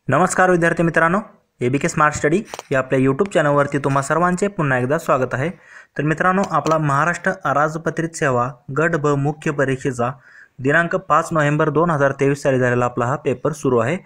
नमस्कार विद्यार्थी मित्रांनो, एबीके स्मार्ट स्टडी या आपल्या यूट्यूब चॅनलवरती तुम्हा सर्वांचे पुन्हा एकदा स्वागत आहे। तर मित्रांनो, आपला महाराष्ट्र अराजपत्रित सेवा गट ब मुख्य परीक्षेचा दिनांक 5 नोव्हेंबर 2023 साली झालेला आपला हा पेपर सुरू आहे।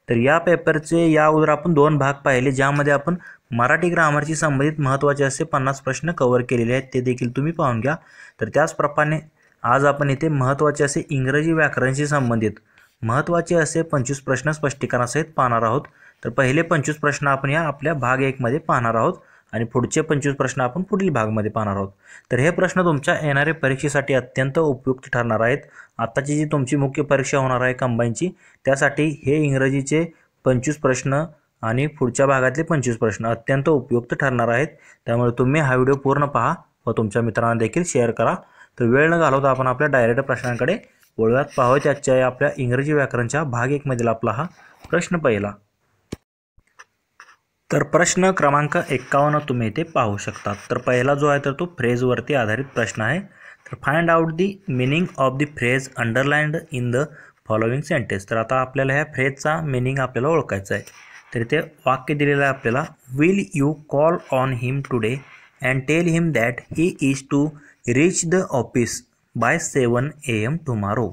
तर या पेपरचे या अगोदर आपण दोन भाग पाहिले, ज्यामध्ये आपण मराठी ग्रामरशी संबंधित महत्त्वाचे असे 50 प्रश्न कव्हर केलेले आहेत, ते देखील तुम्ही पाहून घ्या। तर त्याचप्रमाणे आज आपण इथे महत्त्वाचे असे इंग्रजी व्याकरणशी संबंधित महत्त्वाचे असे 25 प्रश्न स्पष्टीकरणासहित पाहणार आहोत। तर पहिले 25 प्रश्न आपण या आपल्या भाग 1 मध्ये पाहणार आहोत आणि पुढचे 25 प्रश्न आपण पुढील भागामध्ये पाहणार आहोत। तर हे प्रश्न तुमच्या येणाऱ्या परीक्षेसाठी अत्यंत उपयुक्त ठरणार आहेत। आताची जी तुमची मुख्य परीक्षा होणार आहे कंबाईनची, त्यासाठी हे इंग्रजीचे 25 प्रश्न आणि पुढच्या भागातले 25 प्रश्न अत्यंत उपयुक्त ठरणार आहेत। त्यामुळे तुम्ही हा व्हिडिओ पूर्ण पहा व तुमच्या मित्रांना देखील शेअर करा। तर वेळ न घालवता आपण आपल्या डायरेक्ट प्रश्नांकडे वळूयात। पाहूया त्याच्या आपल्या इंग्रजी व्याकरणच्या भाग 1 मधील आपला हा प्रश्न पहिला। तर प्रश्न क्रमांक 51 तुम्ही इथे पाहू शकता। तर पहिला जो आहे तर तो फ्रेजवरती आधारित प्रश्न आहे। तर find out the meaning of the phrase underlined in the following sentence. तर आता आपल्याला ह्या फ्रेजचा मीनिंग आपल्याला ओळखायचा आहे। तर इथे वाक्य दिलेलं आहे आपल्याला, will you call on him today and tell him that he is to reach the office by 7 AM tomorrow.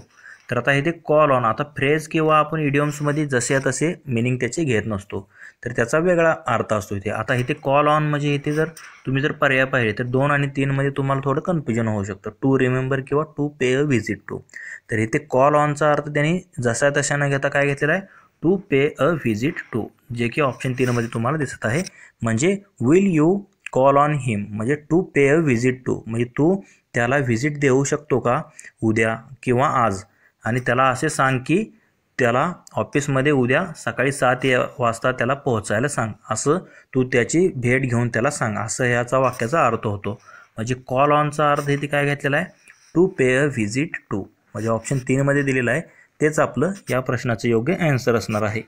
तर आता इथे कॉल ऑन, आता फ्रेज किंवा आपण इडियम्समध्ये जसे तसे मीनिंग त्याचे घेत नसतो, तर त्याचा वेगळा अर्थ असतो इथे। आता इथे कॉल ऑन म्हणजे इथे जर तुम्ही जर पर्याय पाहिले तर 2 आणि 3 मध्ये तुम्हाला थोडं कन्फ्युजन होऊ शकतं, टू रिमेंबर किंवा to pay a visit to. तर इथे कॉल ऑनचा अर्थ त्यांनी जसा तशा न घेता काय घेतलेला आहे, to pay a visit to, जे की ऑप्शन 3 मध्ये तुम्हाला दिसत आहे। म्हणजे will you call on him म्हणजे to pay a visit to, म्हणजे तू त्याला व्हिजिट देऊ शकतो का उद्या किंवा आज, आणि त्याला असे सांग की त्याला ऑफिसमध्ये उद्या सकाळी 7 वाजता त्याला पोहोचायला सांग, असं तू त्याची भेट घेऊन त्याला सांग, असं ह्याचा वाक्याचा अर्थ होतो। म्हणजे कॉल ऑनचा अर्थ इथे काय घेतलेला आहे, to pay a visit to, म्हणजे ऑप्शन 3 मध्ये दिलेलं आहे तेच आपलं या प्रश्नाचं योग्य आन्सर असणार आहे।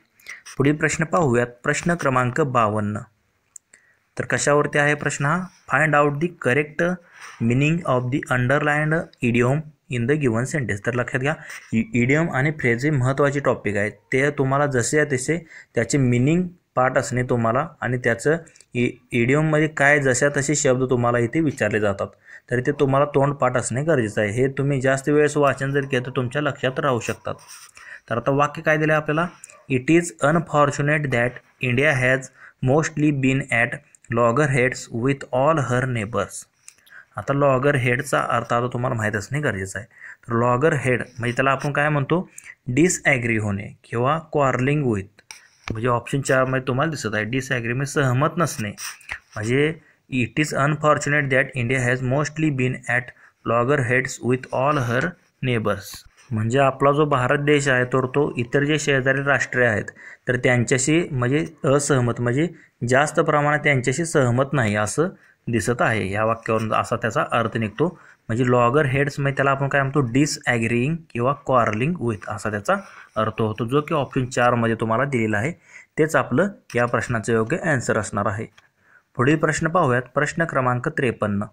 पुढील प्रश्न पाहूयात, प्रश्न क्रमांक 52। तर कशावरती आहे प्रश्न हा, find out the correct meaning of the underlined idiom in the given sentence. तर लक्षात घ्या, इडियम आणि फ्रेज हे महत्त्वाचे टॉपिक आहेत, ते तुम्हाला जसे तसे त्याचे मीनिंग पार्ट असणे तुम्हाला, आणि त्याचं इडियममध्ये काय जशा तसे शब्द तुम्हाला इथे विचारले जातात, तर ते तुम्हाला तोंड पाठ असणे गरजेचं आहे। हे तुम्ही जास्त वेळेस वाचन जर केलं तर तुमच्या लक्षात राहू शकतात। तर आता वाक्य काय दिलं आहे आपल्याला, it is unfortunate that India has mostly been at loggerheads with all her neighbours. आता लॉगर हेडचा अर्थ आता तुम्हाला माहीत असणे गरजेचं आहे। तर लॉगर हेड म्हणजे त्याला आपण काय म्हणतो, डिसॲग्री होणे किंवा क्वारलिंग विथ, म्हणजे ऑप्शन 4 मध्ये तुम्हाला दिसत आहे डिसॲग्री म्हणजे सहमत नसणे। म्हणजे it is unfortunate that India has mostly been at loggerheads with all her neighbours, म्हणजे आपला जो भारत देश आहे तर तो इतर जे शेजारी राष्ट्रे आहेत तर त्यांच्याशी म्हणजे असहमत, म्हणजे जास्त प्रमाणात त्यांच्याशी सहमत नाही असं दिसत आहे। या वाक्यावरून असा त्याचा अर्थ निघतो। म्हणजे लॉगर हेड्स म्हणजे त्याला आपण काय म्हणतो, डिसॲग्रीइंग किंवा क्वारलिंग विथ असा त्याचा अर्थ होतो, जो की ऑप्शन 4 मध्ये तुम्हाला दिलेला आहे तेच आपलं या प्रश्नाचं योग्य आन्सर असणार आहे। पुढील प्रश्न पाहूयात, प्रश्न क्रमांक 53।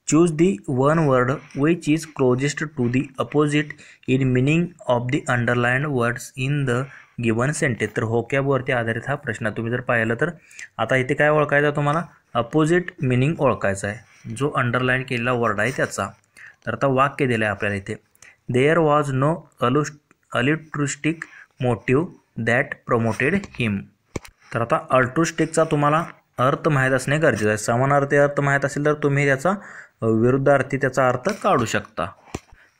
Choose the one word which is closest to the opposite in meaning of the underlined words in the given sentence. तर होकॅबवरती आधारित हा प्रश्न तुम्ही जर पाहिलं तर आता इथे काय ओळखायचं तुम्हाला, अपोजिट मिनिंग ओळखायचा आहे, जो अंडरलाईन केलेला वर्ड आहे त्याचा। तर आता वाक्य दिलं आहे आपल्याला इथे, there was no altruistic motive that promoted him. तर आता अल्ट्रुस्टिकचा तुम्हाला अर्थ माहीत असणे गरजेचं आहे। समानार्थी अर्थ माहीत असेल तर तुम्ही त्याचा विरुद्धार्थी त्याचा अर्थ काढू शकता।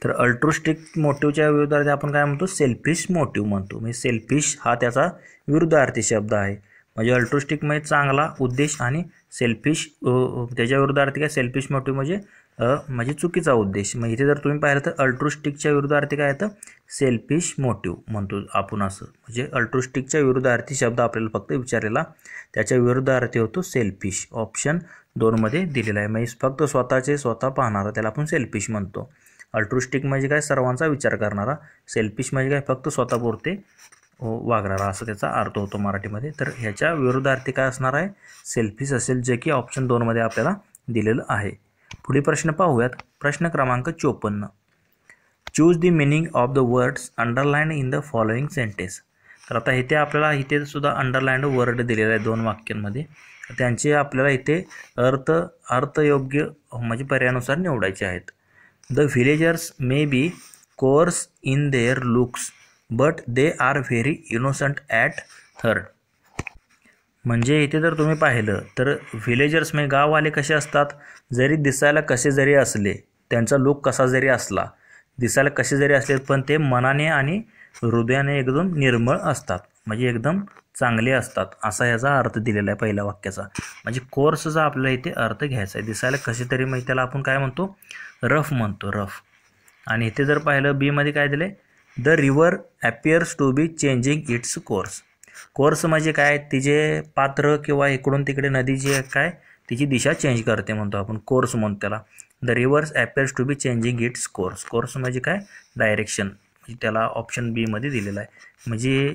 तर अल्ट्रुस्टिक मोटिव्हच्या विरुद्धार्थी आपण काय म्हणतो, सेल्फिश मोटिव्ह म्हणतो, म्हणजे सेल्फिश हा त्याचा विरुद्धार्थी शब्द आहे। म्हणजे अल्ट्रुस्टिक म्हणजे चांगला उद्देश आणि सेल्फिश त्याच्या विरुद्धार्थी काय, सेल्फिश मोटिव्ह म्हणजे चुकीचा उद्देश। मग इथे जर तुम्ही पाहिलं तर अल्ट्रुस्टिकच्या विरुद्धार्थी काय येतं, सेल्फिश मोटिव्ह म्हणतो आपण असं। म्हणजे अल्ट्रुस्टिकच्या विरुद्धार्थी शब्द आपल्याला फक्त विचारलेला, त्याच्या विरुद्धार्थी होतो सेल्फिश, ऑप्शन 2 मध्ये दिलेला आहे। म्हणजे फक्त स्वतःचे स्वतः पाहणारा त्याला आपण सेल्फिश म्हणतो। अल्ट्रुस्टिक म्हणजे काय, सर्वांचा विचार करणारा, सेल्फिश म्हणजे काय, फक्त स्वतःपुरते वागणारा असं त्याचा अर्थ होतो मराठीमध्ये। तर ह्याच्या विरुद्धार्थी काय असणार आहे, सेल्फिश असेल, जे की ऑप्शन 2 मध्ये आपल्याला दिलेलं आहे। पुढील प्रश्न पाहूयात, प्रश्न क्रमांक 54। Choose the meaning of the words underlined in the following sentence. तर आता इथे आपल्याला इथे सुद्धा अंडरलाइंड वर्ड दिलेला आहे 2 वाक्यांमध्ये. त्यांचे आपल्याला इथे अर्थयोग्य म्हणजे पर्यायानुसार निवडायचे आहेत. The villagers may be coarse in their looks but they are very innocent at heart. म्हणजे इथे जर तुम्ही पाहिलं तर व्हिलेजर्स म्हणजे गाववाले कसे असतात, जरी दिसायला कसे जरी असले, त्यांचा लुक कसा जरी असला, दिसायला कसे जरी असले, पण ते मनाने आणि हृदयाने एकदम निर्मळ असतात, म्हणजे एकदम चांगले असतात, असा याचा अर्थ दिलेला आहे पहिल्या वाक्याचा. म्हणजे कोर्सचा आपल्याला इथे अर्थ घ्यायचा आहे. दिसायला कसे तरी म्हणजे त्याला आपण काय म्हणतो, रफ म्हणतो, रफ. आणि इथे जर पाहिलं बीमध्ये काय दिले, the river appears to be changing its course. Course म्हणजे काय, तिचे पात्र किंवा इकडून तिकडे नदी जी आहे काय तिची दिशा चेंज करते म्हणतो आपण, कोर्स म्हणतो त्याला. The rivers appears to be changing its course. Course म्हणजे काय, डायरेक्शन. म्हणजे त्याला ऑप्शन बी मध्ये दिलेला आहे. म्हणजे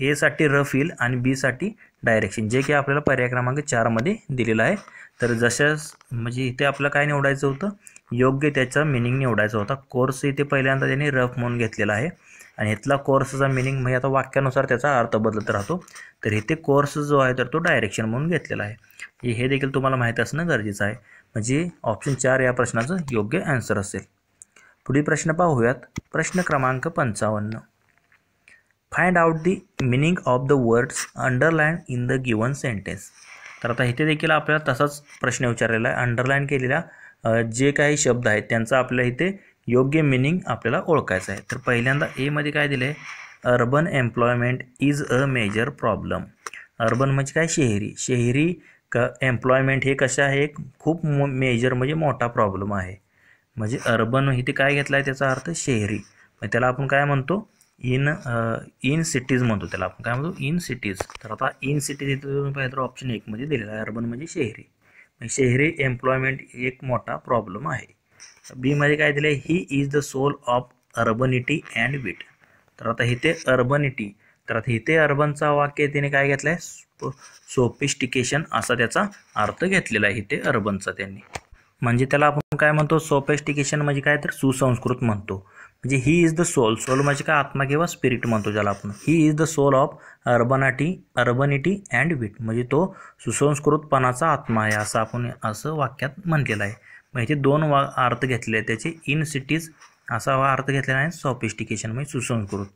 ए साठी रफ येईल आणि बी साठी डायरेक्शन, जे की आपल्याला पर्याय क्रमांक 4 मध्ये दिलेला आहे. तर जशाच म्हणजे इथे आपल्याला काय निवडायचं होतं, योग्य त्याचा मिनिंग निवडायचा होता. कोर्स इथे पहिल्यांदा त्यांनी रफ म्हणून घेतलेला आहे आणि इथला कोर्सचा मिनिंग म्हणजे आता वाक्यानुसार त्याचा अर्थ बदलत राहतो. तर इथे कोर्स जो आहे तर तो डायरेक्शन म्हणून घेतलेला आहे. हे देखील तुम्हाला माहीत असणं गरजेचं आहे. म्हणजे ऑप्शन 4 या प्रश्नाचं योग्य आन्सर असेल. पुढील प्रश्न पाहूयात. प्रश्न क्रमांक 55. Find out the meaning of the words underline in the given sentence. तर आता इथे देखील आपल्याला तसाच प्रश्न विचारलेला आहे. अंडरलाइन केलेल्या जे काही शब्द आहेत त्यांचा आपल्याला इथे योग्य मिनिंग आपल्याला ओळखायचं आहे. तर पहिल्यांदा ए मध्ये काय दिलं आहे, urban employment is a major problem. Urban म्हणजे काय, शहरी एम्प्लॉयमेंट हे कसं आहे, एक खूप मेजर म्हणजे मोठा प्रॉब्लेम आहे. म्हणजे अर्बन इथे काय घेतला आहे, त्याचा अर्थ शहरी. मग त्याला आपण काय म्हणतो, इन सिटीज म्हणतो, त्याला आपण काय म्हणतो, इन सिटीज. तर आता इन सिटीज इथे तुम्ही पाहिलं तर ऑप्शन 1 मध्ये दिलेला आहे. अर्बन म्हणजे शहरी, शहरी एम्प्लॉयमेंट एक मोठा प्रॉब्लेम आहे. बी मध्ये काय दिलं आहे, he is the soul of urbanity and wit. तर आता इथे अर्बनिटी, तर आता इथे अर्बनचा वाक्य तिने काय घेतलं आहे, सोफिस्टिकेशन असा त्याचा अर्थ घेतलेला आहे इथे अर्बनचा त्यांनी. म्हणजे त्याला आपण काय म्हणतो, सोफिस्टिकेशन म्हणजे काय तर सुसंस्कृत म्हणतो. म्हणजे he is the soul, soul म्हणजे काय, आत्मा किंवा स्पिरिट म्हणतो ज्याला आपण. He is the soul of urbanity and wit, म्हणजे तो सुसंस्कृतपणाचा आत्मा आहे असं आपण असं वाक्यात म्हटलेलं आहे. मग इथे 2 अर्थ घेतले आहेत त्याचे. इन सिटीज असा अर्थ घेतलेला आहे, सोफिस्टिकेशन म्हणजे सुसंस्कृत,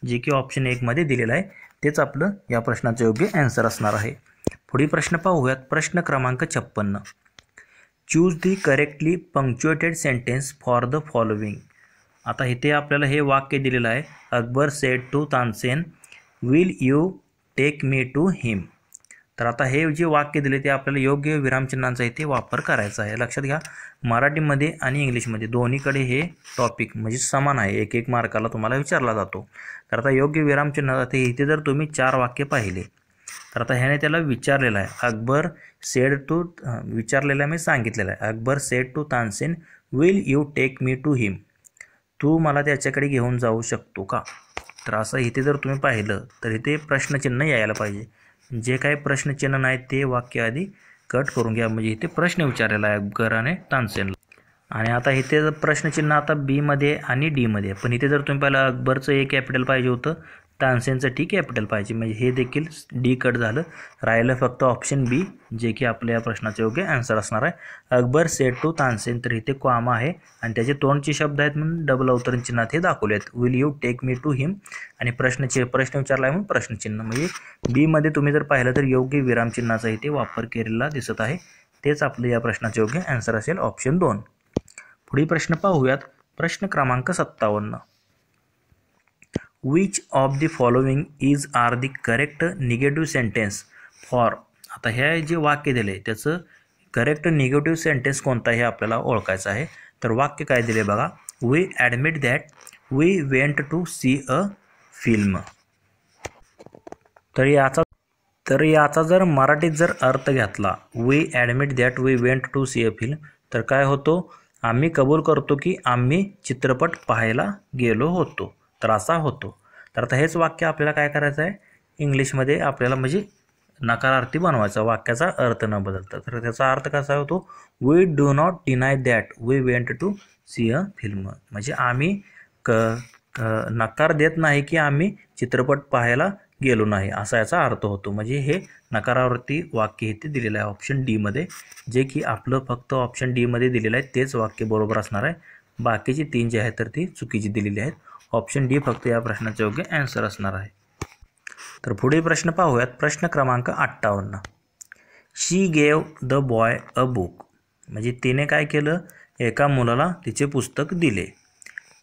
जे की ऑप्शन 1 मध्ये दिलेलं आहे. तेच आपलं या प्रश्नाचं योग्य आन्सर असणार आहे. पुढील प्रश्न पाहूयात. प्रश्न क्रमांक 56. Choose the correctly punctuated sentence for the following. आता इथे आपल्याला हे वाक्य दिलेलं आहे, Akbar said to Tansen, will you take me to him. तर आता हे जे वाक्य दिले ते आपल्याला योग्य विरामचिन्हांचा इथे वापर करायचा आहे. लक्षात घ्या, मराठीमध्ये आणि इंग्लिशमध्ये दोन्हीकडे हे टॉपिक म्हणजे समान आहे, 1-1 मार्काला तुम्हाला विचारला जातो. तर आता योग्य विरामचिन्ह इथे जर तुम्ही 4 वाक्य पाहिले, तर आता ह्याने त्याला विचारलेलं आहे, अकबर सेड टू, विचारलेलं आहे मी सांगितलेलं आहे, Akbar said to Tansen, will you take me to him. तू मला त्याच्याकडे घेऊन जाऊ शकतो का. तर असं इथे जर तुम्ही पाहिलं तर इथे प्रश्नचिन्ह यायला पाहिजे. जे काही प्रश्नचिन्ह नाही ते वाक्य आधी कट करून घ्या. म्हणजे इथे प्रश्न विचारलेला आहे अकबर आणि तानसेनला. आणि आता इथे प्रश्नचिन्ह आता बी मध्ये आणि डी मध्ये. पण इथे जर तुम्ही पाहिलं अकबरचं ए कॅपिटल पाहिजे होतं, तानसेनचं टी कॅपिटल पाहिजे. म्हणजे हे देखील डी कट झालं. राहिलं फक्त ऑप्शन बी, जे की आपल्या या प्रश्नाचं योग्य आन्सर असणार आहे. अकबर सेड टू तानसेन, तर इथे कॉमा आहे आणि त्याचे तोंडचे शब्द आहेत म्हणून डबल अवतरण चिन्हात हे दाखवले आहेत. Will you take me to him आणि प्रश्न विचारला आहे म्हणून प्रश्नचिन्ह. म्हणजे बी मध्ये तुम्ही जर पाहिलं तर योग्य विरामचिन्हाचा इथे वापर केलेला दिसत आहे. तेच आपलं या प्रश्नाचे योग्य आन्सर असेल, ऑप्शन 2. पुढील प्रश्न पाहूयात. प्रश्न क्रमांक 57. Which of the following is are the correct negative sentence for. आता हे जे वाक्य दिले त्याचं करेक्ट निगेटिव्ह सेंटेन्स कोणता हे आपल्याला ओळखायचं आहे. तर वाक्य काय दिले बघा, we admit that we went to see a film. तर याचा जर मराठीत जर अर्थ घेतला, we admit that we went to see a film, तर काय होतो, आम्ही कबूल करतो की आम्ही चित्रपट पाहायला गेलो होतो. तर असा होतो. तर आता हेच वाक्य आपल्याला काय करायचं आहे, इंग्लिशमध्ये आपल्याला म्हणजे नकारार्थी बनवायचा, वाक्याचा अर्थ न बदलता. तर त्याचा अर्थ कसा होतो, we do not deny that we went to see a film. म्हणजे आम्ही नकार देत नाही की आम्ही चित्रपट पाहायला गेलो नाही असा याचा अर्थ होतो. म्हणजे हे नकारावरती वाक्य इथे दिलेलं आहे ऑप्शन डी मध्ये, जे की आपलं फक्त ऑप्शन डी मध्ये दिलेलं आहे तेच वाक्य बरोबर असणार आहे. बाकीची 3 जी आहेत तर ती चुकीची दिलेली आहेत. ऑप्शन डी फक्त या प्रश्नाचे योग्य आन्सर असणार आहे. तर पुढील प्रश्न पाहूयात. प्रश्न क्रमांक 58. She gave the boy a book. म्हणजे तिने काय केलं, एका मुलाला तिचे पुस्तक दिले.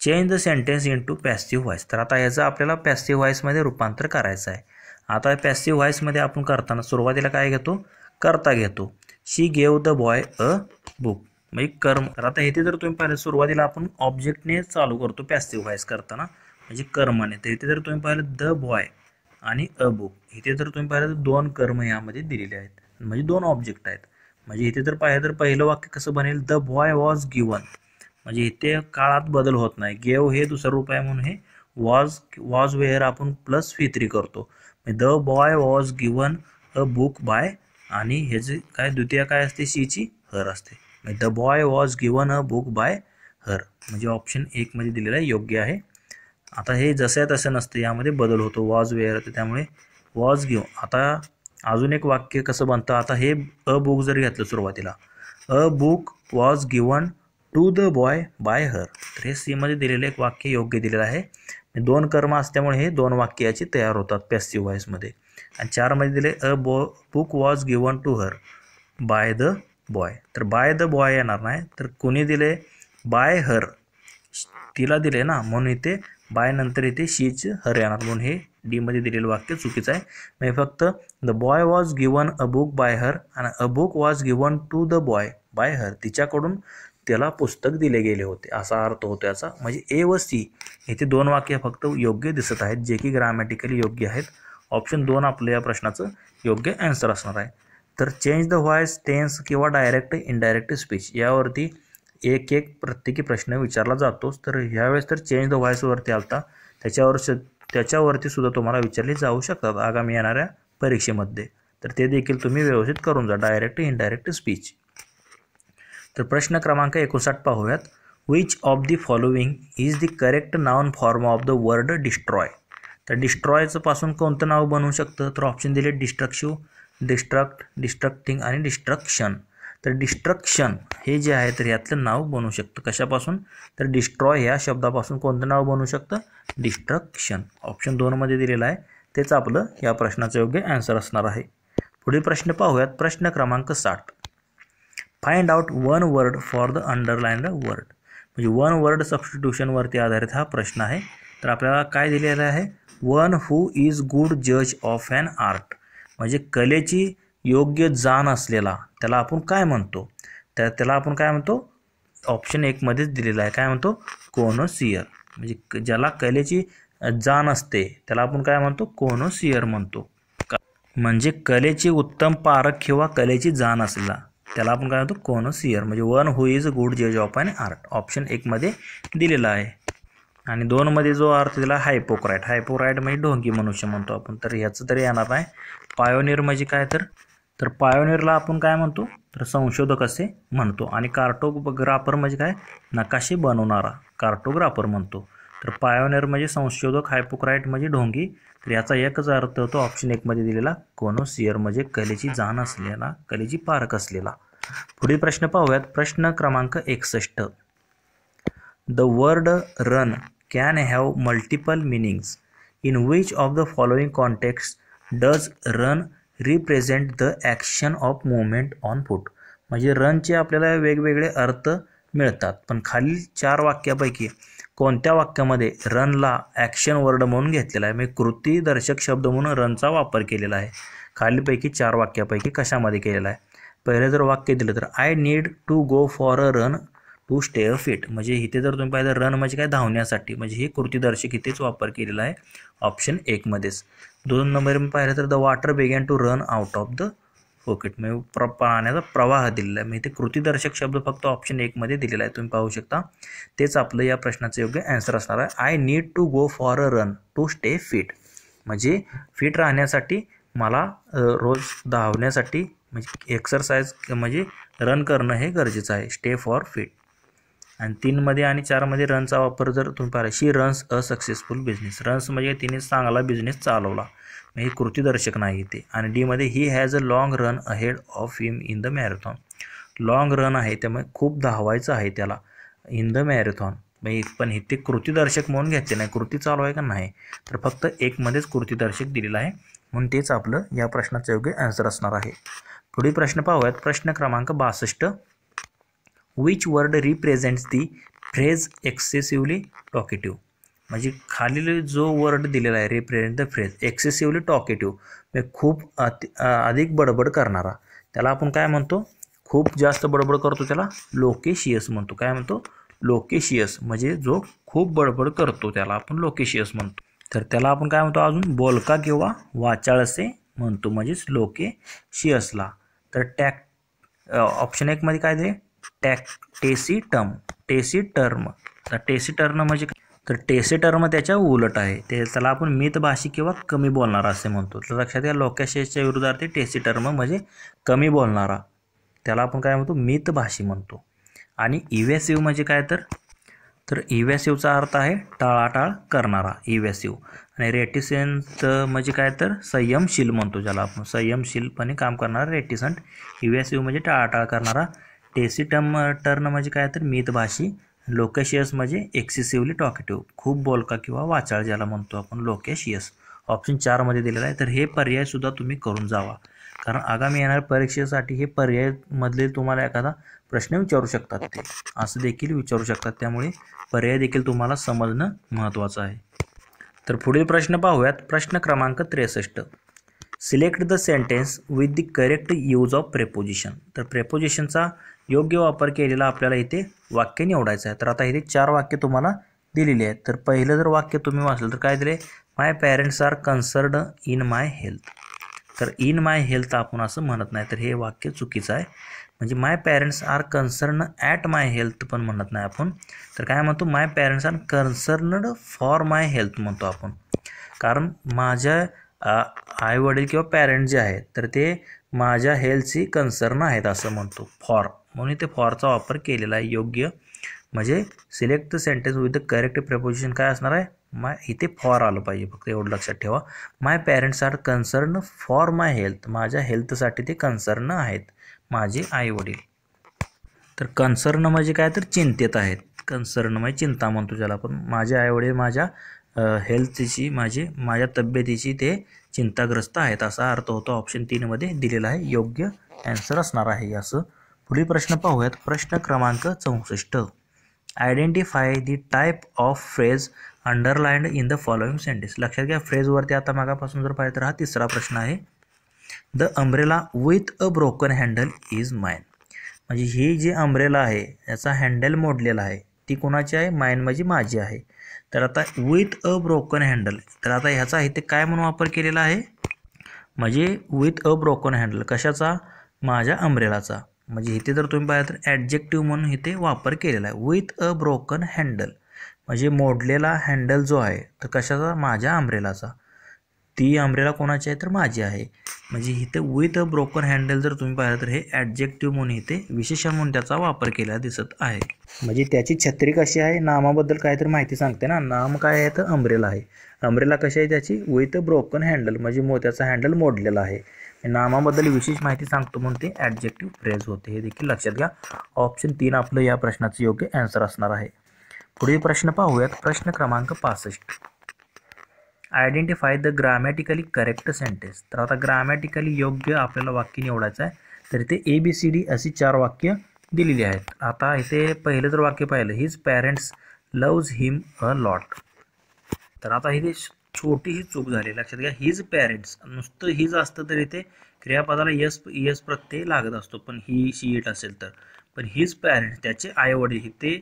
Change the sentence into passive voice. तर आता याचं आपल्याला पॅसिव्ह व्हॉइसमध्ये रूपांतर करायचं आहे. आता पॅसिव्ह व्हॉइसमध्ये आपण करताना सुरुवातीला काय घेतो, कर्ता घेतो. She gave the boy a book म्हणजे कर्म. तर आता इथे जर तुम्ही पाहिलं सुरुवातीला आपण ऑब्जेक्टने चालू करतो पॅसिव्ह व्हॉइस करताना, म्हणजे कर्माने. तर इथे जर तुम्ही पाहिलं द बॉय आणि अ बुक, इथे जर तुम्ही पाहिलं तर 2 कर्म यामध्ये दिलेले आहेत, म्हणजे 2 ऑब्जेक्ट आहेत. म्हणजे इथे जर पाहिलं तर पहिलं वाक्य कसं बनेल, द बॉय वॉज गिवन. म्हणजे इथे काळात बदल होत नाही. गेव हे दुसरं रूप आहे म्हणून हे वॉज वेअर आपण प्लस V3 करतो. The boy was given a book bye, आणि ह्याची काय द्वितीय काय असते, शीची हर असते. The boy was given a book by हर. म्हणजे ऑप्शन 1 मध्ये दिलेला योग्य आहे. आता हे जसं तसं नसतं, यामध्ये बदल होतो. वॉज वेअर तर त्यामुळे वॉज गिवन. आता अजून एक वाक्य कसं बनतं, आता हे अ बुक जर घेतलं सुरुवातीला, a book was given to the boy by her. तर हे सी मध्ये दिलेलं एक वाक्य योग्य दिलेलं आहे. 2 कर्म असल्यामुळे हे 2 वाक्य याची तयार होतात पॅसिव्ह व्हॉइसमध्ये. आणि 4 मध्ये दिले a book was given to her by the boy. तर बाय द बॉय येणार नाही, तर कोणी दिले, बाय हर, तिला दिले ना, म्हणून इथे बाय नंतर इथे शीच हर येणार, म्हणून हे डी मध्ये दिलेलं वाक्य चुकीचं आहे. म्हणजे फक्त the boy was given a book by her आणि a book was given to the boy by her, तिच्याकडून त्याला पुस्तक दिले गेले होते असा अर्थ होतो याचा. म्हणजे ए व सी इथे 2 वाक्य फक्त योग्य दिसत आहेत, जे की ग्रामॅटिकली योग्य आहेत. ऑप्शन 2 आपलं या प्रश्नाचं योग्य आन्सर असणार आहे. तर चेंज द व्हॉइस, टेन्स किंवा डायरेक्ट इनडायरेक्ट स्पीच यावरती एक प्रत्येकी प्रश्न विचारला जातोच. तर ह्यावेळेस तर चेंज द व्हॉइसवरती आलता, त्याच्यावरती सुद्धा तुम्हाला विचारले जाऊ शकतात आगामी येणाऱ्या परीक्षेमध्ये. तर ते देखील तुम्ही व्यवस्थित करून जा, डायरेक्ट इनडायरेक्ट स्पीच. तर प्रश्न क्रमांक 59 पाहूयात. Which of the following is the correct noun form of the word destroy. तर डिस्ट्रॉयचं पासून कोणतं नाव बनवू शकतं, तर ऑप्शन दिले डिस्ट्रक्टिव्ह, डिस्ट्रक्ट, डिस्ट्रक्टिंग आणि डिस्ट्रक्शन. तर डिस्ट्रक्शन हे जे आहे तर यातलं नाव बनवू शकतं कशापासून, तर डिस्ट्रॉय या शब्दापासून कोणतं नाव बनवू शकतं, डिस्ट्रक्शन. ऑप्शन 2 मध्ये दिलेलं आहे तेच आपलं या प्रश्नाचं योग्य आन्सर असणार आहे. पुढील प्रश्न पाहूयात. प्रश्न क्रमांक 60. Find out 1 word for the underlined word. म्हणजे 1 वर्ड सबस्टिट्यूशनवरती आधारित हा प्रश्न आहे. तर आपल्याला काय दिलेलं आहे, वन हू इज गुड जज ऑफ ॲन आर्ट. म्हणजे कलेची योग्य जाण असलेला त्याला आपण काय म्हणतो, तर त्याला आपण काय म्हणतो, ऑप्शन 1 मध्येच दिलेला आहे, काय म्हणतो, कोनोसियर. म्हणजे ज्याला कलेची जाण असते त्याला आपण काय म्हणतो, कोनोसियर म्हणतो. म्हणजे कलेची उत्तम पारख किंवा कलेची जाण असलेला त्याला आपण काय म्हणतो, कोनोसियर. म्हणजे वन हू इज गुड जज ऑफ ॲन आर्ट ऑप्शन 1 मध्ये दिलेला आहे. आणि 2 मध्ये जो अर्थ दिला हायपोक्राईट. हायपोक्राईट म्हणजे ढोंगी मनुष्य म्हणतो आपण, तर ह्याचं तरी येणार नाही. पायोनियर म्हणजे काय, तर पायोनियरला आपण काय म्हणतो, तर संशोधक असे म्हणतो. आणि कार्टोग्राफर म्हणजे काय, नकाशे बनवणारा कार्टोग्राफर म्हणतो. तर पायोनियर म्हणजे संशोधक, हायपोक्राईट म्हणजे ढोंगी. तर याचा एकच अर्थ होतो ऑप्शन 1 मध्ये दिलेला, कोनोसियर म्हणजे कलेची जाण असलेला, कलेची पारख असलेला. पुढील प्रश्न पाहूयात. प्रश्न क्रमांक 61. The word run can have multiple meanings. In which of the following context does run represent the action of movement on foot. म्हणजे रनचे आपल्याला वेगवेगळे अर्थ मिळतात, पण खालील 4 वाक्यापैकी कोणत्या वाक्यामध्ये रनला ॲक्शन वर्ड म्हणून घेतलेला आहे, म्हणजे कृतीदर्शक शब्द म्हणून रनचा वापर केलेला आहे. खालीलपैकी 4 वाक्यापैकी कशामध्ये केलेला आहे. पहिलं जर वाक्य दिलं तर I need to go for a run to stay a fit. म्हणजे इथे जर तुम्ही पाहिलं रन म्हणजे काय, धावण्यासाठी, म्हणजे हे कृतीदर्शक इथेच वापर केलेला आहे ऑप्शन 1 मध्येच. 2 नंबर पाहिलं तर the water began to run out of the pocket. म्हणजे पाण्याचा प्रवाह दिलेला आहे. म्हणजे ते कृतीदर्शक शब्द फक्त ऑप्शन 1 मध्ये दिलेला आहे, तुम्ही पाहू शकता. तेच आपलं या प्रश्नाचं योग्य आन्सर असणार आहे. I need to go for a run to stay fit. म्हणजे फिट राहण्यासाठी मला रोज धावण्यासाठी म्हणजे एक्सरसाइज म्हणजे रन करणं हे गरजेचं आहे. Stay for fit. आणि 3 मध्ये आणि 4 मध्ये रनचा वापर जर तुम्ही पाहिला, she runs a successful business. Runs म्हणजे तिने चांगला बिझनेस चालवला, हे कृतीदर्शक नाही ते. आणि डी मध्ये he has a long run ahead of him in the marathon. Long run आहे त्यामुळे खूप धावायचं आहे त्याला इन द मॅरेथॉन. पण इथे कृतीदर्शक म्हणून घेतले नाही, कृती चालू आहे का नाही, तर फक्त एक मध्येच कृतीदर्शक दिलेलं आहे, म्हणून तेच आपलं या प्रश्नाचं योग्य आन्सर असणार आहे. पुढील प्रश्न पाहूयात. प्रश्न क्रमांक 62. Which word represents the phrase excessively talkative. म्हणजे खालील जो वर्ड दिलेला आहे represent the phrase excessively talkative, म्हणजे खूप अधिक बडबड करणारा, त्याला आपण काय म्हणतो, खूप जास्त बडबड करतो त्याला लोकेशियस म्हणतो. काय म्हणतो, लोकेशियस. म्हणजे जो खूप बडबड करतो त्याला आपण लोकेशियस म्हणतो. तर त्याला आपण काय म्हणतो, अजून बोलका किंवा वाचाळ असे म्हणतो, म्हणजेच लोकेशियसला. तर ऑप्शन 1 मध्ये काय दिले, टेसिटर्म. तर टेसिटर्म म्हणजे तर टेसिटर्म त्याच्या उलट आहे, त्याला आपण मितभाषी किंवा कमी बोलणारा असे म्हणतो. तर लक्षात घ्या, लोकेशियसच्या विरुद्धार्थी टेसिटर्म म्हणजे कमी बोलणारा, त्याला आपण काय म्हणतो, मितभाषी म्हणतो. आणि इव्हेसिव्ह म्हणजे काय, तर इव्हेसिव्हचा अर्थ आहे टाळाटाळ करणारा, इव्हेसिव्ह. आणि रेटिसंट म्हणजे काय, तर संयमशील म्हणतो, ज्याला आपण संयमशीलपणे काम करणारा रेटिसंट. इव्हेसिव्ह म्हणजे टाळाटाळ करणारा. टेसिटर्म म्हणजे काय, तर मितभाषी. लोकेशियस म्हणजे एक्सेसिव्हली टॉकेटिव्ह, खूप बोलका किंवा वाचाळ ज्याला म्हणतो आपण लोकेशियस. ऑप्शन 4 मध्ये दिलेला आहे. तर हे पर्याय सुद्धा तुम्ही करून जावा, कारण आगामी येणाऱ्या परीक्षेसाठी हे पर्याय मधले तुम्हाला एखादा प्रश्न विचारू शकतात, ते असं देखील विचारू शकतात, त्यामुळे पर्याय देखील तुम्हाला समजणं महत्त्वाचं आहे. तर पुढील प्रश्न पाहूयात. प्रश्न क्रमांक 63. Select the sentence with the correct use of preposition. तर प्रेपोजिशनचा योग्य वापर केलेला आपल्याला इथे वाक्य निवडायचं आहे. तर आता इथे 4 वाक्य तुम्हाला दिलेली आहेत. तर पहिलं जर वाक्य तुम्ही वाचलं तर काय दिले, my parents are concerned in my health. तर इन माय हेल्थ आपण असं म्हणत नाही, तर हे वाक्य चुकीचं आहे. म्हणजे my parents are concern at my health पण म्हणत नाही आपण, तर काय म्हणतो, my parents are concerned for my health म्हणतो आपण. कारण माझ्या आईवडील किंवा पॅरेंट जे आहेत तर ते माझ्या हेल्थची कन्सर्न आहेत असं म्हणतो, फॉर, म्हणून ते फॉरचा वापर केलेला आहे योग्य. म्हणजे select the sentence with the correct preposition काय असणार आहे, इथे फॉर आलं पाहिजे, फक्त एवढं लक्षात ठेवा. My parents are concern for my health, माझ्या हेल्थसाठी ते कन्सर्न आहेत, माझे आईवडील. तर कन्सर्न म्हणजे काय, तर चिंतेत आहेत. कन्सर्न म्हणजे चिंता म्हणतो ज्याला आपण. माझे आईवडील माझ्या हेल्थची, माझ्या तब्येतीची ते चिंताग्रस्त आहेत असा अर्थ होतो. ऑप्शन 3 मध्ये दिलेला आहे, योग्य आन्सर असणार आहे असं. पुढील प्रश्न पाहूयात. प्रश्न क्रमांक 64. Identify the type of phrase underlined in the following sentence. लक्षात घ्या, फ्रेजवरती आता मागापासून जर पाहिजे तर हा तिसरा प्रश्न आहे. The umbrella with a broken handle is mine. म्हणजे ही जी अम्ब्रेला आहे याचा हँडल मोडलेला आहे, ती कोणाची आहे, माइन म्हणजे माझी आहे. तर आता विथ अ ब्रोकन हँडल, तर आता ह्याचा इथे काय म्हणून वापर केलेला आहे, म्हणजे विथ अ ब्रोकन हँडल कशाचा, माझ्या अम्ब्रेलाचा. म्हणजे इथे जर तुम्ही पाहिलं तर ॲडजेक्टिव्ह म्हणून इथे वापर केलेला आहे. विथ अ ब्रोकन हँडल म्हणजे मोडलेला हँडल जो आहे तर कशाचा, माझ्या अम्ब्रेलाचा. ती अम्ब्रेला कोणाची आहे, तर माझी आहे. म्हणजे इथे विथ अ ब्रोकन हँडल जर तुम्ही पाहिलं तर हे ॲडजेक्टिव्ह म्हणून इथे विशेषण म्हणून त्याचा वापर केला दिसत आहे. म्हणजे त्याची छत्री कशी आहे, नामाबद्दल काहीतरी माहिती सांगते ना. नाम काय आहे, तर अम्ब्रेला आहे. अम्ब्रेला कशी आहे त्याची, विथ अ ब्रोकन हँडल म्हणजे त्याचा हँडल मोडलेला आहे. नामाबद्दल विशेष माहिती सांगतो म्हणून ते ॲडजेक्टिव्ह फ्रेज होते, हे देखील लक्षात घ्या. ऑप्शन 3 आपलं या प्रश्नाचं योग्य आन्सर असणार आहे. पुढील प्रश्न पाहूयात. प्रश्न क्रमांक 65. Identify the grammatically correct sentence. तर आता ग्रामॅटिकली योग्य आपल्याला वाक्य निवडायचं आहे. तर इथे ABCD अशी 4 वाक्य दिलेली आहेत. आता इथे पहिलं जर वाक्य पाहिलं, his parents loves him a lot. तर आता इथे छोटीही चूक झाली, लक्षात घ्या. हिज पॅरेंट्स, नुसतं हिज असतं तर इथे क्रियापदाला यस प्रत्यय लागत असतो, पण ही शी इट असेल तर. पण हिज पॅरेंट्स त्याचे आईवडील इथे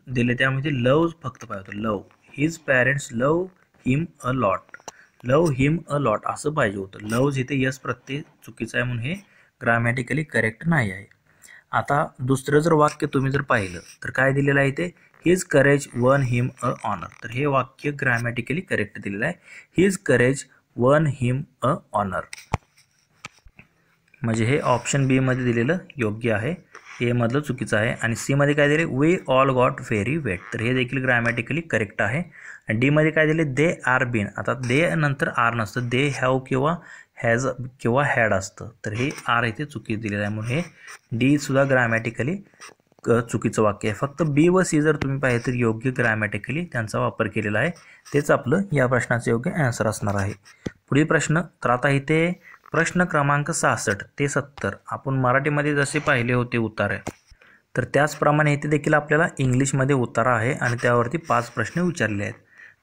दिले, त्यामध्ये लव्ज फक्त पाहिजे होतं, love. His parents love him a lot, love him a lot असं पाहिजे होतं. लव्ज इथे यस प्रत्यय चुकीचं आहे, म्हणून हे ग्रामॅटिकली करेक्ट नाही आहे. आता दुसरं जर वाक्य तुम्ही जर पाहिलं तर काय दिलेलं आहे इथे, his courage won him a honour. तर हे वाक्य ग्रामॅटिकली करेक्ट दिलेलं आहे, his courage won him a honour. म्हणजे हे ऑप्शन बी मध्ये दिलेलं योग्य आहे, ए मधलं चुकीचं आहे. आणि सी मध्ये काय दिले, we all got very wet, तर हे देखील ग्रॅमॅटिकली करेक्ट आहे. आणि डी मध्ये काय दिले, दे आर बीन, आता दे नंतर आर नसतं, दे हॅव किंवा हॅज किंवा हॅड असतं, तर हे आर इथे चुकीचं दिलेलं आहे, म्हणून हे डी सुद्धा ग्रॅमॅटिकली चुकीचं वाक्य आहे. फक्त बी व सी जर तुम्ही पाहिजे तर योग्य ग्रॅमॅटिकली त्यांचा वापर केलेला आहे, तेच आपलं या प्रश्नाचं योग्य आन्सर असणार आहे. पुढील प्रश्न, तर आता इथे प्रश्न क्रमांक 66 ते 70 आपण मराठीमध्ये जसे पाहिले होते उतारे, तर त्याचप्रमाणे इथे देखील आपल्याला इंग्लिशमध्ये उतारा आहे आणि त्यावरती 5 प्रश्न विचारले आहेत.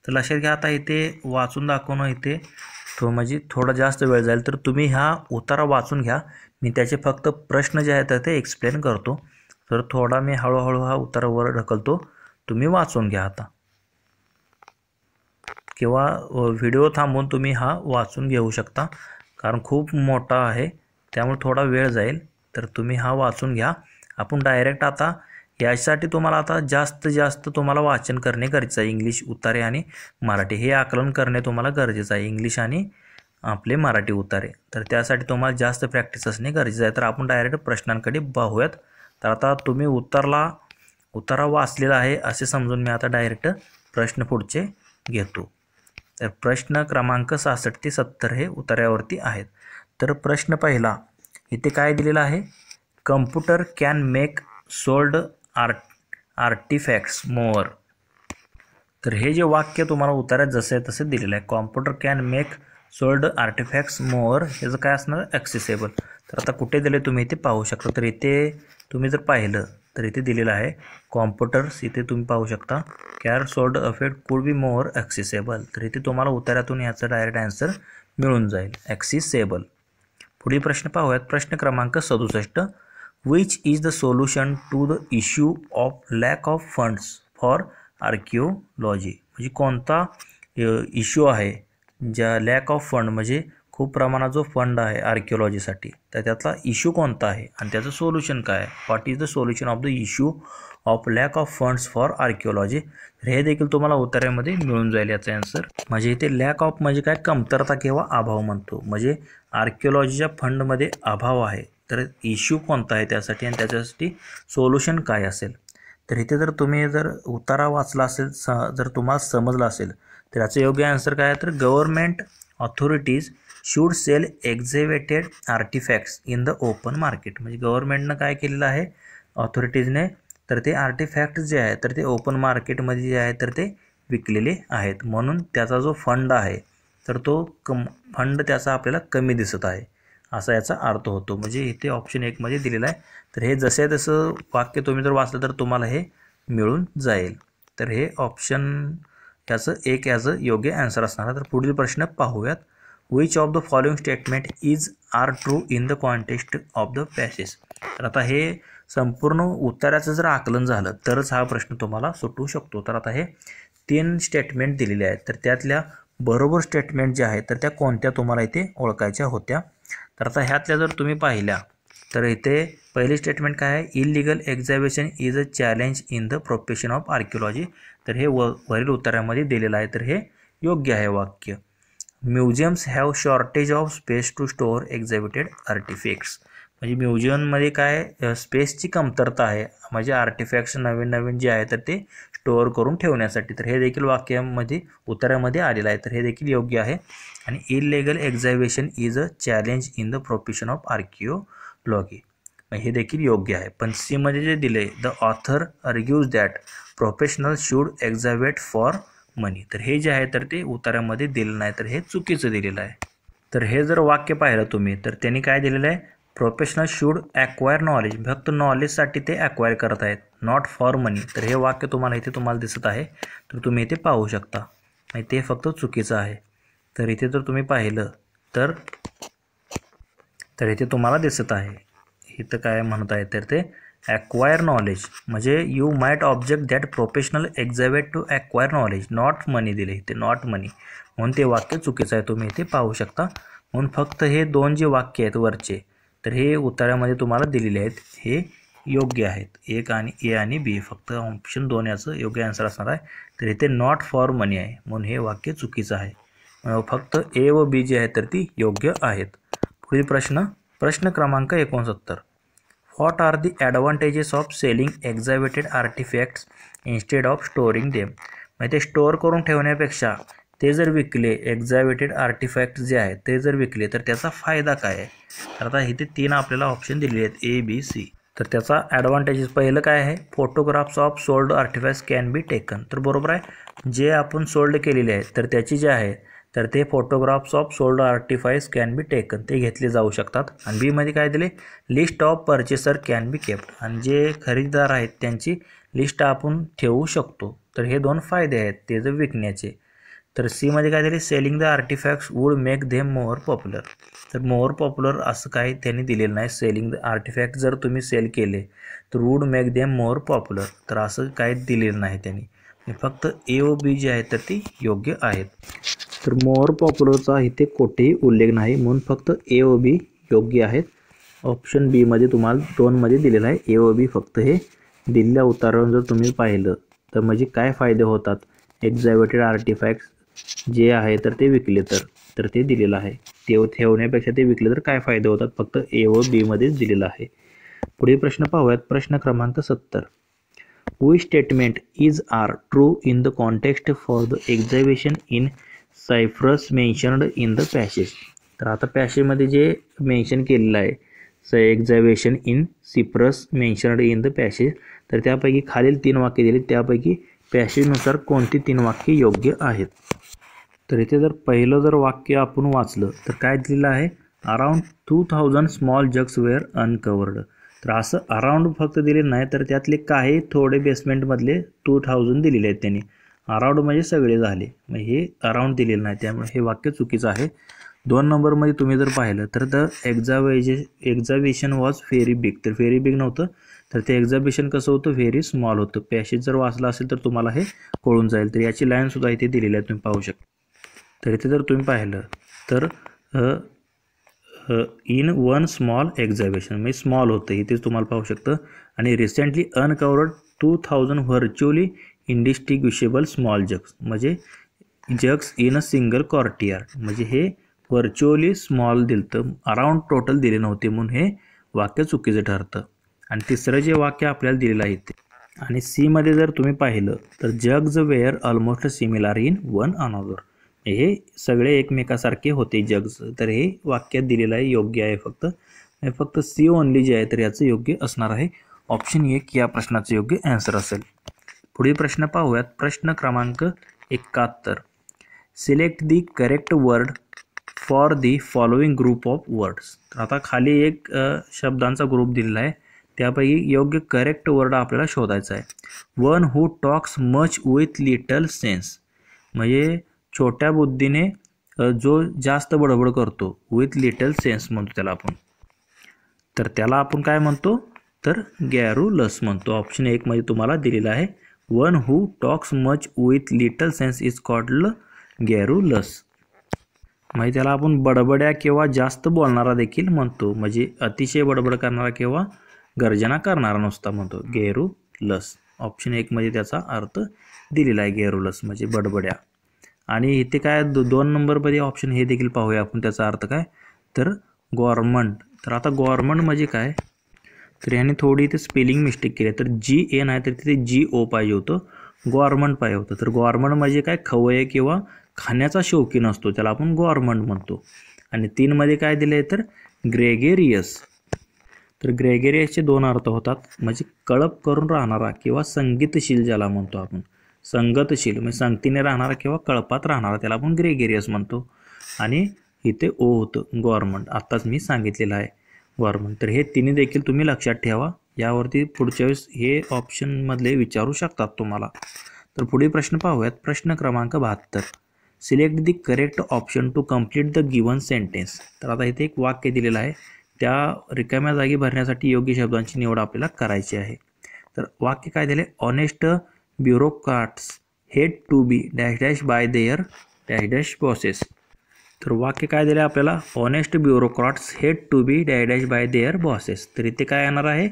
तर लक्षात घ्या, आता इथे वाचून दाखवणं इथे म्हणजे थोडा जास्त वेळ जाईल, तर तुम्ही हा उतारा वाचून घ्या, मी त्याचे फक्त प्रश्न जे आहेत ते एक्सप्लेन करतो. तर थोडा मी हळूहळू हा उतारा वर ढकलतो, तुम्ही वाचून घ्या आता, किंवा व्हिडिओ थांबवून तुम्ही हा वाचून घेऊ शकता, कारण खूप मोठा आहे त्यामुळे थोडा वेळ जाईल, तर तुम्ही हा वाचून घ्या. आपण डायरेक्ट आता यासाठी तुम्हाला आता जास्त तुम्हाला वाचन करणे गरजेचं आहे. इंग्लिश उतारे आणि मराठी हे आकलन करणे तुम्हाला गरजेचं आहे, इंग्लिश आणि आपले मराठी उतारे, तर त्यासाठी तुम्हाला जास्त प्रॅक्टिस असणे गरजेचं आहे. तर आपण डायरेक्ट प्रश्नांकडे पाहूयात. तर आता तुम्ही उतारा वाचलेला आहे असे समजून मी आता डायरेक्ट प्रश्न पुढचे घेतो. तर प्रश्न क्रमांक 66 ते 70 हे उतार्यावरती आहेत. तर प्रश्न पहिला इथे काय दिलेला आहे, computer can make sold artefacts mower. तर हे जे वाक्य तुम्हाला उतार्यात जसे आहे तसे दिलेलं आहे, computer can make sold artefacts mower, ह्याचं काय असणार, ॲक्सेसेबल. तर आता कुठे दिले तुम्ही इथे पाहू शकता. तर इथे तुम्ही जर पाहिलं तर इथे दिलेलं आहे कॉम्प्युटर्स, इथे तुम्ही पाहू शकता care sold affect could be mower accessible. तर इथे तुम्हाला उतार्यातून याचं डायरेक्ट आन्सर मिळून जाईल, ॲक्सेसेबल. पुढील प्रश्न पाहूयात, प्रश्न क्रमांक 67, which is the solution to the issue of lack of funds for archaeology. म्हणजे कोणता इश्यू आहे, ज्या लॅक ऑफ फंड म्हणजे खूप प्रमाणात जो फंड आहे आर्किओलॉजीसाठी, तर त्यातला इश्यू कोणता आहे आणि त्याचं सोल्युशन काय आहे. What is the solution of the issue of lack of funds for archaeology. हे देखील तुम्हाला उत्तरामध्ये मिळून जाईल याचा आन्सर. म्हणजे इथे लॅक ऑफ म्हणजे काय, कमतरता किंवा अभाव म्हणतो, म्हणजे आर्किओलॉजीच्या फंडमध्ये अभाव आहे, तर इश्यू कोणता आहे त्यासाठी आणि त्याच्यासाठी सोल्युशन काय असेल. तर इथे जर तुम्ही उतारा वाचला असेल, जर तुम्हाला समजलं असेल, तर याचं योग्य आन्सर काय आहे, तर government authorities should sell exhibited artifacts in the open market. म्हणजे गव्हर्नमेंटनं काय केलेलं आहे, ऑथॉरिटीजने, तर ते आर्टिफॅक्ट जे आहे तर ते ओपन मार्केटमध्ये जे आहे तर ते विकलेले आहेत, म्हणून त्याचा जो फंड आहे तर तो फंड त्याचा आपल्याला कमी दिसत आहे, असा याचा अर्थ होतो. म्हणजे इथे ऑप्शन 1 मध्ये दिलेला आहे. तर हे जसे तसं वाक्य तुम्ही जर वाचलं तर तुम्हाला हे मिळून जाईल. तर हे ऑप्शन याचं 1 याचं योग्य आन्सर असणार. तर पुढील प्रश्न पाहूयात, which of the following statement are true in the context of the passage. तर आता हे संपूर्ण उत्तराचं जर आकलन झालं तरच हा प्रश्न तुम्हाला सुटू शकतो. तर आता हे 3 स्टेटमेंट दिलेले आहेत, तर त्यातल्या बरोबर स्टेटमेंट ज्या आहेत तर त्या कोणत्या तुम्हाला इथे ओळखायच्या होत्या. तर आता ह्यातल्या जर तुम्ही पाहिल्या तर इथे पहिली स्टेटमेंट काय आहे, illegal exhibition is a challenge in the profession of archaeology. तर हे वरील उत्तरामध्ये दिलेलं आहे, तर हे योग्य आहे वाक्य. Museums have shortage of space to store exhibited artifacts. म्हणजे म्युझियममध्ये काय स्पेसची कमतरता आहे, म्हणजे आर्टिफॅक्ट्स नवीन जे आहे तर ते स्टोअर करून ठेवण्यासाठी. तर हे देखील वाक्यामध्ये उत्तरामध्ये आलेलं आहे, तर हे देखील योग्य आहे. आणि illegal exhibition is a challenge in the profession of archaeology, हे देखील योग्य आहे. पण सी मध्ये जे दिले, the author argues that professional should exhibit for money. तर हे जे आहे तर ते उत्तरामध्ये दिलेलं नाही, तर हे चुकीचं दिलेलं आहे. तर हे जर वाक्य पाहिलं तुम्ही तर त्यांनी काय दिलेलं आहे, प्रोफेशनल शूड ॲक्वायर नॉलेज, फक्त नॉलेजसाठी ते ॲक्वायर करत आहेत, नॉट फॉर मनी. तर हे वाक्य तुम्हाला दिसत आहे, तर तुम्ही इथे पाहू शकता, आणि ते फक्त चुकीचं आहे. तर इथे जर तुम्ही पाहिलं तर इथे तुम्हाला दिसत आहे, इथं काय म्हणत आहे तर ते ॲक्वायर नॉलेज, म्हणजे you might object that professional exhibit to acquire knowledge not money दिले, इथे नॉट मनी, म्हणून ते वाक्य चुकीचं आहे, तुम्ही इथे पाहू शकता. म्हणून फक्त हे 2 जे वाक्य आहेत वरचे, तर हे उत्तरामध्ये तुम्हाला दिलेले आहेत, हे योग्य आहेत, 1 आणि ए आणि बी, फक्त ऑप्शन 2 याचं योग्य आन्सर असणार आहे. तर इथे नॉट फॉर मनी आहे, म्हणून हे वाक्य चुकीचं आहे. फक्त ए व बी जे आहेत तर ती योग्य आहेत. पुढील प्रश्न प्रश्न क्रमांक 69. What are the advantages of selling excavated artifacts instead of storing them. म्हणजे ते स्टोअर करून ठेवण्यापेक्षा ते जर विकले, एक्झायवेटेड आर्टिफॅक्ट जे आहेत ते जर विकले तर त्याचा फायदा काय आहे. तर आता इथे 3 आपल्याला ऑप्शन दिलेले आहेत ABC. तर त्याचा ॲडव्हान्टेजेस पहिलं काय आहे, photographs of sold artefacts can be taken. तर बरोबर आहे, जे आपण सोल्ड केलेले आहेत तर त्याची जे आहे तर ते photographs of sold artefacts can be taken, ते घेतले जाऊ शकतात. आणि बीमध्ये काय दिले, list of purchaser can be kept. आणि जे खरेदीदार आहेत त्यांची लिस्ट आपण ठेवू शकतो. तर हे 2 फायदे आहेत ते जर विकण्याचे. तर सीमध्ये काय दिले, selling the artefacts would make them more popular. तर मोर पॉप्युलर असं काही त्यांनी दिलेलं नाही. सेलिंग द आर्टिफॅक्ट जर तुम्ही सेल केले तर would make them more popular, तर असं काही दिलेलं नाही त्यांनी. फक्त A व B जे आहेत तर ती योग्य आहेत. तर मोर पॉप्युलरचा इथे कोठेही उल्लेख नाही, म्हणून फक्त A व B योग्य आहेत. ऑप्शन बीमध्ये तुम्हाला 2मध्ये दिलेलं आहे. A व B फक्त हे दिलेल्या उत्तरावरून जर तुम्ही पाहिलं तर म्हणजे काय फायदे होतात एक्झायवेटेड आर्टिफॅक्ट्स जे आहे तर ते विकले तर ते दिलेलं आहे. ते ठेवण्यापेक्षा ते विकले तर काय फायदे होतात, फक्त A व B मध्येच दिलेलं आहे. पुढील प्रश्न पाहूयात. प्रश्न क्रमांक 70. Which statement is are true in the context for the exhibition in Cyprus mentioned in the passage. तर आता पॅसेजमध्ये जे मेन्शन केलेलं आहे exhibition in Cyprus mentioned in the passage, तर त्यापैकी खालील 3 वाक्य दिली, त्यापैकी पॅसेजनुसार कोणती 3 वाक्य योग्य आहेत. तर इथे जर पहिलं जर वाक्य आपण वाचलं तर काय दिलेलं आहे, around 2000 small jugs were uncovered. तर असं अराउंड फक्त दिले नाही, तर त्यातले काही थोडे बेसमेंटमधले 2000 दिलेले आहेत त्यांनी. अराउंड म्हणजे सगळे झाले, मग हे अराउंड दिलेलं नाही, त्यामुळे हे वाक्य चुकीचं आहे. 2 नंबरमध्ये तुम्ही जर पाहिलं तर the exhibition was very big. तर व्हेरी बिग नव्हतं, तर ते एक्झिबिशन कसं होतं, व्हेरी स्मॉल होतं. पॅसेज जर वाचला असेल तर तुम्हाला हे कळून जाईल. तर याची लाईनसुद्धा इथे दिलेली आहे, तुम्ही पाहू शकता. तर इथे जर तुम्ही पाहिलं तर इन वन स्मॉल एक्झिबिशन म्हणजे स्मॉल होतं, इथेच तुम्हाला पाहू शकतं. आणि recently uncovered 2000 virtually indistinguishable small jugs, म्हणजे जग्स इन अ सिंगल कॉर्टियार्ड, म्हणजे हे व्हर्च्युअली स्मॉल दिलं तर अराउंड टोटल दिले नव्हते, म्हणून हे वाक्य चुकीचं ठरतं. आणि तिसरं जे वाक्य आपल्याला दिलेलं आहे ते, आणि सीमध्ये जर तुम्ही पाहिलं तर jugs were almost similar in one another, हे सगळे एकमेकासारखे होते जग्स. तर हे वाक्यात दिलेलं आहे योग्य आहे. फक्त सी ओनली जे आहे तर याचं योग्य असणार आहे. ऑप्शन 1 या प्रश्नाचं योग्य आन्सर असेल. पुढील प्रश्न पाहूयात. प्रश्न क्रमांक 71. Select the correct word for the following group of words. तर आता खाली एक शब्दांचा ग्रुप दिलेला आहे, त्यापैकी योग्य करेक्ट वर्ड आपल्याला शोधायचा आहे. One who talks much with little sense, म्हणजे छोट्या बुद्धीने जो जास्त बडबड करतो, विथ लिटल सेन्स म्हणतो त्याला आपण. तर त्याला आपण काय म्हणतो, तर गॅरुलस म्हणतो. ऑप्शन 1 मध्ये तुम्हाला दिलेला आहे. One who talks much with little sense is called garrulous. म्हणजे त्याला आपण बडबड्या किंवा जास्त बोलणारा देखील म्हणतो, म्हणजे अतिशय बडबड करणारा किंवा गर्जना करणारा नुसता म्हणतो, गॅरुलस. ऑप्शन 1 मध्ये त्याचा अर्थ दिलेला आहे, गॅरुलस म्हणजे बडबड्या. आणि इथे काय 2 नंबरमध्ये ऑप्शन हे देखील पाहूया आपण, त्याचा अर्थ काय, तर गव्हर्नमेंट. तर आता गव्हर्नमेंट म्हणजे काय, तर याने थोडी इथे स्पेलिंग मिस्टेक केली, तर GA नाही तर तिथे GO पाहिजे होतं, गव्हर्नमेंट पाहिजे होतं. तर गव्हर्नमेंट म्हणजे काय, खवय्ये किंवा खाण्याचा शौकीन असतो त्याला आपण गव्हर्नमेंट म्हणतो. आणि 3 मध्ये काय दिलं आहे, तर ग्रेगेरियस. तर ग्रेगेरियसचे 2 अर्थ होतात, म्हणजे कळप करून राहणारा किंवा संगीतशील ज्याला म्हणतो आपण, संगतशील म्हणजे संगतीने राहणारा किंवा कळपात राहणारा त्याला आपण ग्रेगेरियस म्हणतो. आणि इथे O होतं गव्हर्नमेंट, आत्ताच मी सांगितलेलं आहे गव्हर्नमेंट. तर हे तिन्ही देखील तुम्ही लक्षात ठेवा, यावरती पुढच्या वेळेस हे ऑप्शनमधले विचारू शकतात तुम्हाला. तर पुढील प्रश्न पाहूयात. प्रश्न क्रमांक 72. Select the correct option to complete the given sentence. तर आता इथे एक वाक्य दिलेलं आहे, त्या रिकाम्या जागी भरण्यासाठी योग्य शब्दांची निवड आपल्याला करायची आहे. तर वाक्य काय दिले, honest bureaucrats had to be dash dash by their dash dash bosses. तर वाक्य काय दिलं आपल्याला, honest bureaucrats had to be dash dash by their bosses. तर इथे काय येणार आहे,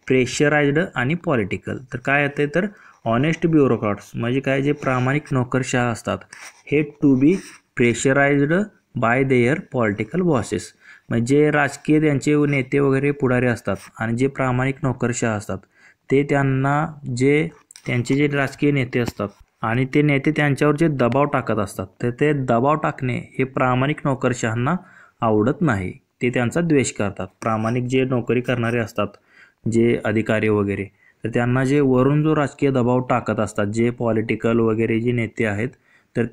प्रेशराइज्ड आणि पॉलिटिकल. तर काय येते, तर ऑनेस्ट ब्युरोक्रॅट्स म्हणजे काय, जे प्रामाणिक नोकरशाह असतात, had to be pressurised by their political bosses. म्हणजे राजकीय त्यांचे नेते वगैरे पुढारी असतात आणि जे प्रामाणिक नोकरशाह असतात ते त्यांना त्यांचे जे राजकीय नेते असतात आणि ते नेते त्यांच्यावर जे दबाव टाकत असतात तर ते दबाव टाकणे हे प्रामाणिक नोकरशाहांना आवडत नाही. ते त्यांचा द्वेष करतात. प्रामाणिक जे नोकरी करणारे असतात जे अधिकारी वगैरे तर त्यांना जे वरून जो राजकीय दबाव टाकत असतात जे पॉलिटिकल वगैरे जे नेते आहेत तर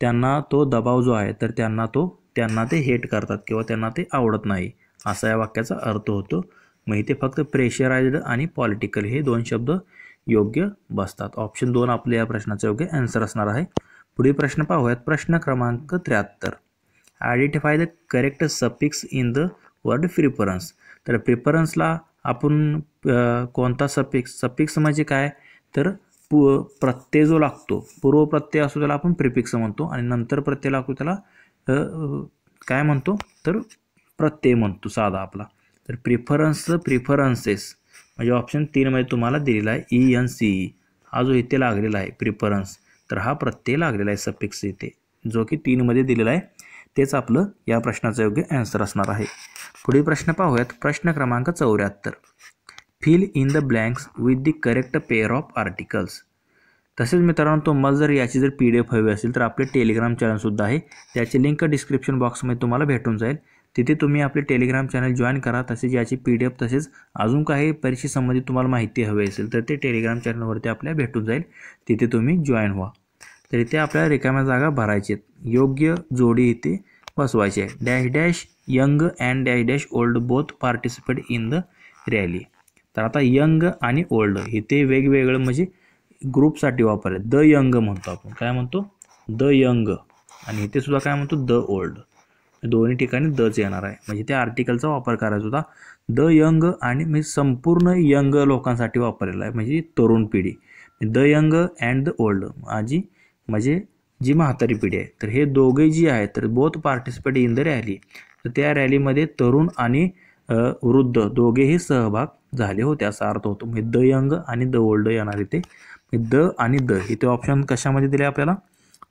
त्यांना तो दबाव जो आहे तर त्यांना ते हेट करतात किंवा त्यांना ते आवडत नाही असा या वाक्याचा अर्थ होतो. मग इथे फक्त प्रेशराइज्ड आणि पॉलिटिकल हे दोन शब्द योग्य बसतात. ऑप्शन 2 आपल्या या प्रश्नाचा योग्य आन्सर असणार आहे. पुढील प्रश्न पाहूयात. प्रश्न क्रमांक 73. Identify the correct suffix in the word preference. तर प्रिफरन्सला आपण कोणता सफिक्स म्हणजे काय तर प्रत्यय जो लागतो पूर्व प्रत्यय असतो त्याला आपण प्रिफिक्स म्हणतो आणि नंतर प्रत्यय लागतो त्याला काय म्हणतो तर प्रत्यय म्हणतो साधा आपला. तर प्रिफरन्सेस म्हणजे ऑप्शन 3 मध्ये तुम्हाला दिलेला आहे ENCE हा जो इथे लागलेला आहे प्रिफरन्स तर हा प्रत्यय लागलेला आहे सफिक्स इथे जो की 3 मध्ये दिलेला आहे. तेच आपलं या प्रश्नाचं योग्य आन्सर असणार आहे. पुढील प्रश्न पाहूयात. प्रश्न क्रमांक 74. Fill in the blanks with the correct pair of articles. तसेच मित्रांनो तुम्हाला जर याची जर PDF हवी असेल तर आपले टेलिग्राम चॅनलसुद्धा आहे. त्याची लिंक डिस्क्रिप्शन बॉक्समध्ये तुम्हाला भेटून जाईल. तिथे तुम्ही आपले टेलिग्राम चॅनल जॉईन करा. तसेच याची PDF तसेच अजून काही परीक्षेसंबंधित तुम्हाला माहिती हवी असेल तर ते टेलिग्राम चॅनलवरती आपल्याला भेटून जाईल. तिथे तुम्ही जॉईन व्हा. तर इथे आपल्याला रिकाम्या जागा भरायची आहेत. योग्य जोडी इथे बसवायची आहे. Dash dash young and dash dash old both participate in the rally. तर आता यंग आणि ओल्ड इथे वेगवेगळं म्हणजे ग्रुपसाठी वापरले. द यंग म्हणतो आपण काय म्हणतो द यंग आणि इथे सुद्धा काय म्हणतो द ओल्ड. दोन्ही ठिकाणी दच येणार आहे म्हणजे त्या आर्टिकलचा वापर करायचा होता. द यंग आणि म्हणजे संपूर्ण यंग लोकांसाठी वापरलेला आहे म्हणजे तरुण पिढी. The young and the old म्हणजे जी म्हातारी पिढी आहे. तर हे दोघे जी आहेत तर both participate in the rally. तर त्या रॅलीमध्ये तरुण आणि वृद्ध दोघेही सहभाग झाले होते असा अर्थ होतो. म्हणजे द यंग आणि द ओल्ड येणार इथे. द आणि द इथे ऑप्शन कशामध्ये दिले आपल्याला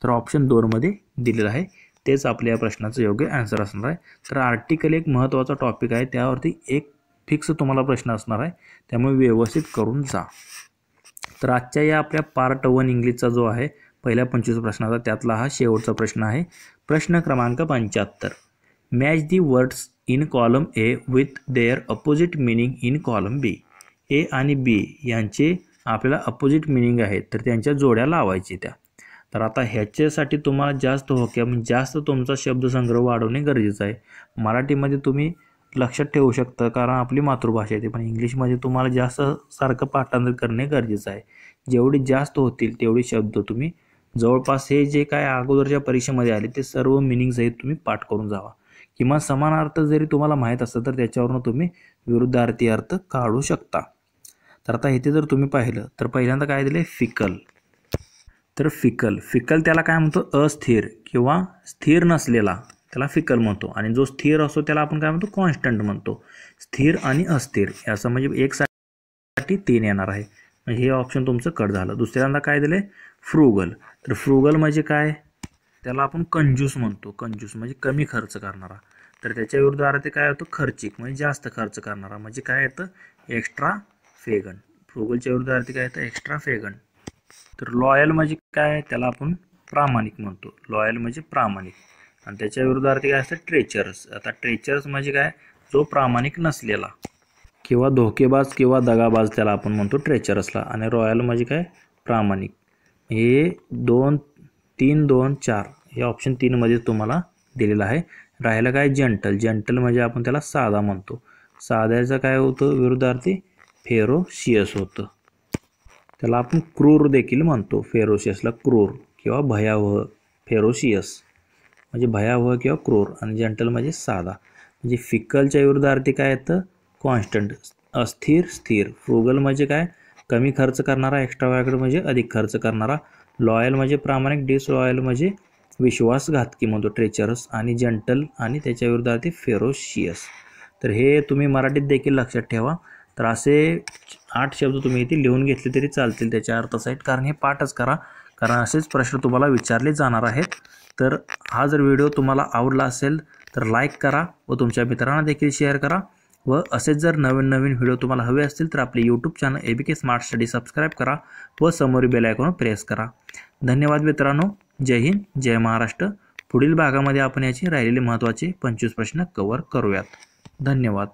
तर ऑप्शन 2 मध्ये दिलेलं आहे. तेच आपल्या या प्रश्नाचं योग्य आन्सर असणार आहे. तर आर्टिकल एक महत्त्वाचा टॉपिक आहे त्यावरती एक फिक्स तुम्हाला प्रश्न असणार आहे त्यामुळे व्यवस्थित करून जा. तर आजच्या या आपल्या पार्ट 1 इंग्लिशचा जो आहे पहिल्या 25 प्रश्नाचा त्यातला हा शेवटचा प्रश्न आहे. प्रश्न क्रमांक 75. Match the words in column A with their opposite meaning in column B. A आणि बी यांचे आपल्याला अपोजिट मिनिंग आहेत तर त्यांच्या जोड्या लावायच्या त्या. तर आता ह्याच्यासाठी तुम्हाला जास्त जास्त तुमचा शब्दसंग्रह वाढवणे गरजेचं आहे. मराठीमध्ये तुम्ही लक्षात ठेवू शकता कारण आपली मातृभाषा आहे पण इंग्लिशमध्ये तुम्हाला जास्त सारखं पाठांतर करणे गरजेचं आहे. जेवढी जास्त होतील तेवढे शब्द तुम्ही जवळपास हे जे काय अगोदरच्या परीक्षेमध्ये आले ते सर्व मिनिंग सहित तुम्ही पाठ करून जावा. किंवा समान अर्थ जरी तुम्हाला माहीत असतं तर त्याच्यावरून तुम्ही विरुद्धार्थी अर्थ काढू शकता. तर आता इथे जर तुम्ही पाहिलं तर पहिल्यांदा काय दिले फिकल. तर फिकल त्याला काय म्हणतो अस्थिर किंवा स्थिर नसलेला त्याला फिकल म्हणतो आणि जो स्थिर असतो त्याला आपण काय म्हणतो कॉन्स्टंट म्हणतो. स्थिर आणि अस्थिर असं म्हणजे एक साठी 3 येणार आहे म्हणजे हे ऑप्शन तुमचं कट झालं. दुसऱ्यांदा काय दिले फ्रुगल. तर फ्रुगल म्हणजे काय त्याला आपण कंजूस म्हणतो. कंजूस म्हणजे कमी खर्च करणारा. तर त्याच्या विरुद्ध अर्थ काय होतं खर्चिक म्हणजे जास्त खर्च करणारा म्हणजे काय येतं एक्स्ट्रा फेगन. फ्रुगलच्या विरुद्ध अर्थ काय येतं एक्स्ट्रा फेगन. तर लॉयल म्हणजे काय त्याला आपण प्रामाणिक म्हणतो. लॉयल म्हणजे प्रामाणिक आणि त्याच्या विरुद्धार्थी काय असतं ट्रेचरस. आता ट्रेचरस म्हणजे काय जो प्रामाणिक नसलेला किंवा धोकेबाज किंवा दगाबाज त्याला आपण म्हणतो ट्रेचरसला. आणि रॉयल म्हणजे काय प्रामाणिक. हे 2 3 2 4 हे ऑप्शन 3 मध्ये तुम्हाला दिलेलं आहे. राहिलं काय जंटल म्हणजे आपण त्याला साधा म्हणतो. साध्याचं काय होतं विरुद्धार्थी फेरोशियस होतं. त्याला आपण क्रूर देखील म्हणतो. फेरोशियसला क्रूर किंवा भयावह. फेरोशियस म्हणजे भयावह किंवा क्रूर आणि जंटल म्हणजे साधा. म्हणजे फिकलच्या विरुद्धार्थी काय येतं कॉन्स्टंट अस्थिर स्थिर. फ्रुगल म्हणजे काय कमी खर्च करणारा. एक्स्ट्रावॅगंट म्हणजे अधिक खर्च करणारा. लॉयल म्हणजे प्रामाणिक. डिसलॉयल म्हणजे विश्वासघातकी म्हणतो ट्रेचरस. आणि जंटल आणि त्याच्या विरुद्धार्थी फेरोशियस. तर हे तुम्ही मराठीत देखील लक्षात ठेवा. तर असे 8 शब्द तुम्ही इथे लिहून घेतले तरी चालतील त्याच्या अर्थासहित कारण हे पाठच करा कारण असेच प्रश्न तुम्हाला विचारले जाणार आहेत. तर हा जर व्हिडिओ तुम्हाला आवडला असेल तर लाईक करा व तुमच्या मित्रांना देखील शेअर करा व असेच जर नवीन व्हिडिओ तुम्हाला हवे असतील तर आपले YouTube channel ABK smart study subscribe करा व समोरील बेल आयकॉन प्रेस करा। धन्यवाद मित्रांनो। जय हिंद, जय महाराष्ट्र। पुढील भागामध्ये आपण याची राहिलेले महत्त्वाचे 25 प्रश्न कव्हर करूयात। धन्यवाद।